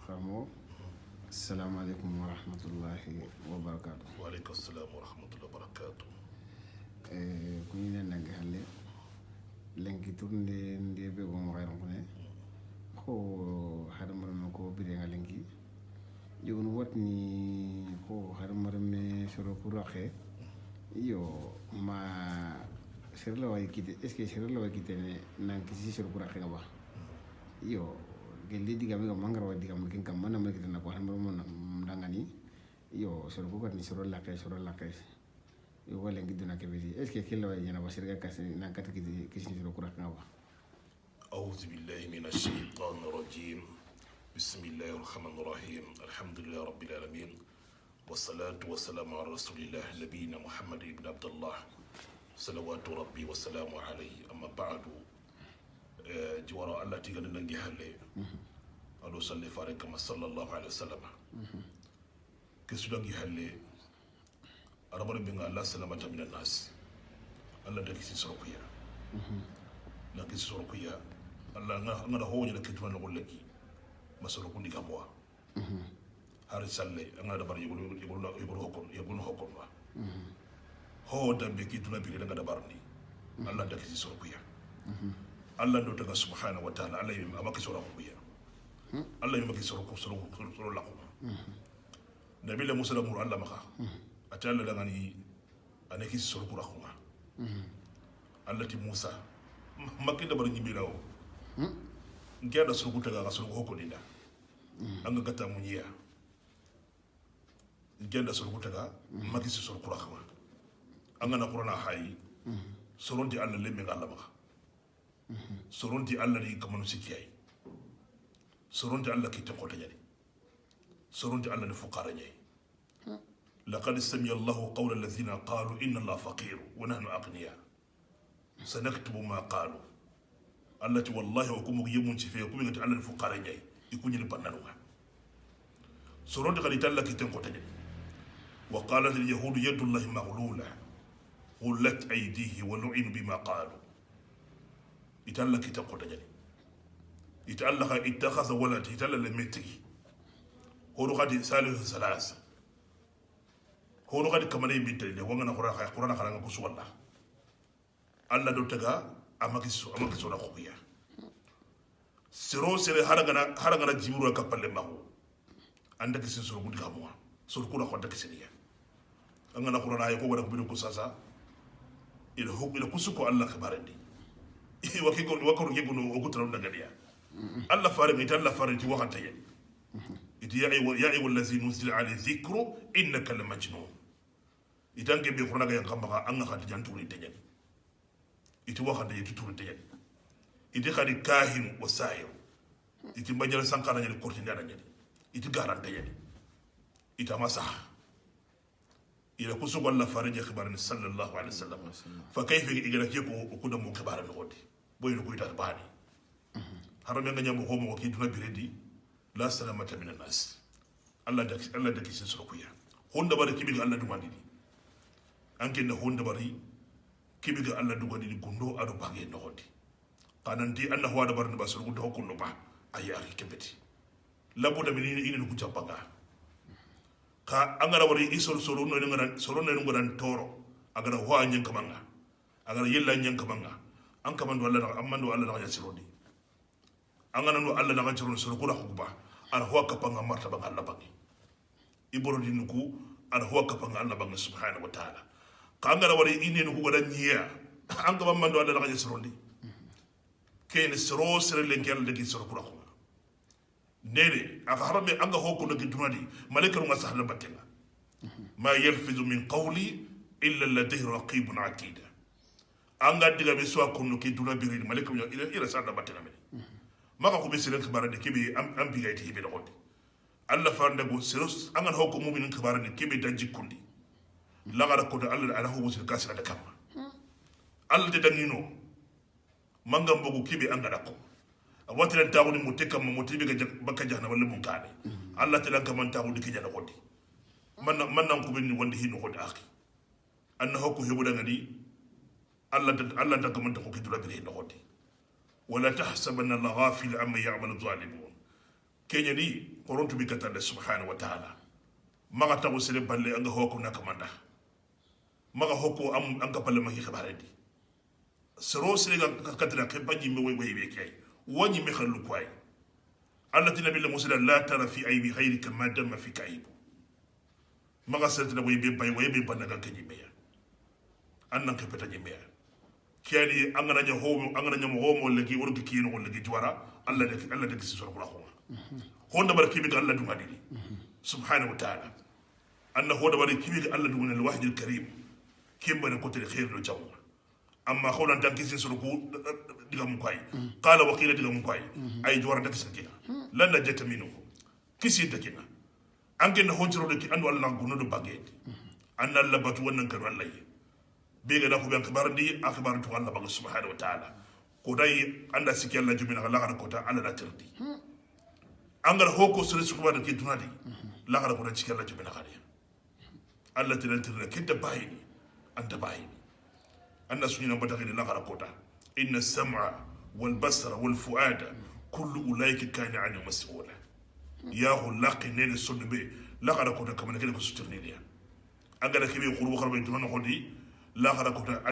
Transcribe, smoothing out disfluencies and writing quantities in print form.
Khamo. Assalamualaikum warahmatullahi wabarakatuh. Waalaikum assalam warahmatullahi wabarakatuh. Kunyine nange halle lenki turnde ndebe go mo khayron kone ko hadamar ko bire nga lenki jogun watni ko hadamar me soro kuraxe yo ma serla way kite est ce que serla way kite ne nanki si soro kuraxe nga ba yo gelli digame go mangara wa digam kin kam manam kite na ko hadamar mo ndangani yo soro ko ni soro laqe yo wala ngi duna kebedi est ce que kella way ñana basir ga kasi nan kat ki ci soro kuraxe nga ba أعوذ بالله من الشيطان الرجيم بسم الله الرحمن الرحيم الحمد لله رب العالمين والصلاة والسلام على رسول الله نبينا محمد بن عبد الله صلوات ربي والسلام عليه أما بعد جوار الله تيغن ننجي حالي ألو صلي فارك كما صلى الله عليه وسلم كسو ننجي حالي أربر بنا الله سلامة من الناس الله دكي سروكيا لكن سروكيا الله ngana hoñi la kituma no leki masoro kundi kamwa hari salle ngada bar yegulu hokon wa ho dambe kituna bi ngada barni Allah daki sorokuya Allah do taga subhanahu wa ta'ala Allah yim amaki sorokuya Allah yim amaki soro lako nabi la musa mur Allah maka atalla dangani aneki sorokura khuma Allah ti musa makinda bar nyimirawo ngenda surugu taga ga surugu hoko dinda anga gata munyiya ngenda surugu taga maki su surugu rakhma anga na qur'ana hayi soronti alla lemme ngalla maka soronti alla ni kamanu sikiyai soronti alla ki tokota nyani soronti alla ni fuqara nyai laqad sami'a Allahu qawla alladhina qalu inna Allaha faqir wa nahnu aghniya sanaktubu ma qalu allati wallahi wa kumu yemun ci fe kumu ngati Allah fuqara nyai ikunyi bannanu ga soronde kali talla ki ten ko tane wa qalat al yahud yadu Allah maghlula qullat aydihi wa lu'inu bima qalu italla ki ten ko tane italla ka ittakhadha walad italla lam yatiki hono kadi salihu salasa hono kadi kamane mbitele wanga na qur'ana khara ko suwalla Allah do taga amaki so na khoya sero sere haragana jiburu ka palle mahu anda ke soro gudi kamwa soro kula khonta ke seniya angana qur'ana ay ko wala ko bidu ko sasa ila hukila kusuko Allah khabarandi wakiko yegunu ogutaro ndagadiya Allah faringi Allah faringi wakata yani iti ya ayyuhal ladzina nuzila alayhi dhikru innaka lamajnun itange be qur'ana ga yakamba anga khati janturi tanyani iti waxande iti turinte yani iti khadi kahin wa sahir iti mbajal sankana yani korti ndana yani iti garante yani ita masaha ila kusugo Allah farija khibaran sallallahu alaihi wasallam fa kayfa igara keko okuda mo khibaran ngodi boyno ko ita bani harame nga nyamo homo ki duna biredi la salamata min nas Allah daki sin sorokuya honda bare kibi Allah dumandi anke na honda bari kibiga Allah dugadi gundo ado bangi nokoti kananti anna huwa da barni basur gundo hokunno ba ayari kebeti labu da minini ina ku jampanga ka angara wari isor soro no ngana toro agara huwa nyen kamanga agara yella nyen kamanga an kamando Allah da amando Allah da ya sirodi angana no Allah da ga sirodi soro kula hukuba ar huwa kapanga martaba Allah bangi iboro dinuku ar huwa kapanga Allah bangi subhanahu wa ta'ala kangara wari inen ko godan niya an ga mando Allah la yesrondi kene sero sere lenkel de sero kula ko nene aka harbe an ga hokko de dunadi malikaru masahla batenga ma yalfizu min qawli illa ladayhi raqibun atid an ga diga be so ko no ki dunabi ri malikaru ila sa da batenga me maka ko be sere khibara de kibe am biga ite be de Allah farnde go sero an ga hokko mu'minin khibara de kibe dajikundi lagara ko da Allah ala hubusul kasira da kama Allah de dangino mangam bogu kibe anga dako awatran tawuni mutekam mutibe ga bakka jahna wala mun kane Allah ta lanka man tawudi ke jana kodi man nan ko binni wonde hinu ko akhi anna hokko hebu daga di Allah ta kaman ta ko kidura bi hinu kodi wala tahsabanna Allah ghafil amma ya'malu zalimun kenya ni korontu bi katalla subhanahu wa ta'ala maga tago sere balle anga hoko na kamanda maga hoko am anga balle maki khabaredi sero sere ga katira ke baji me way be kay wani me khallu kwai allati nabiyyu musa la tara fi aybi khayrika ma damma fi kayb maga sere na way be bay way be banaga kanyi meya annan ke peta nyi meya kiyani angana nya mo homo legi urki kino ko legi jwara alla de kisi sura kula ko honda bar kimi ga alla dunga didi subhanahu wa ta'ala anna honda bar kimi ga alla dunga al wahid al karim kimba ne kote khair do jaw amma khawlan tan kisi sura ko diga mun koy qala wa qila diga mun koy ay jwara de kisi kina lan najata minu kisi de kina ange na hojro de ki andu alla guno do bageti anna alla batu wannan kan wallahi bega da ko ben khibar di akhbar to Allah baga subhanahu wa ta'ala ko dai anda sikki Allah jumina Allah kana ko ta Allah da tirdi angal hoko sura su kuma da ke tunadi la kana ko da sikki Allah jumina khari Allah tilan tirda kidda bayini anta bayini anna sunina bata khidi la kana ko ta inna as-sam'a wal basara wal fu'ada kullu ulaika kana 'anhu mas'ula ya khulaqi ne sunbe la kana ko ta kamane ko sutirni dia angala kebe khuru kharbe tunana khodi la khara ko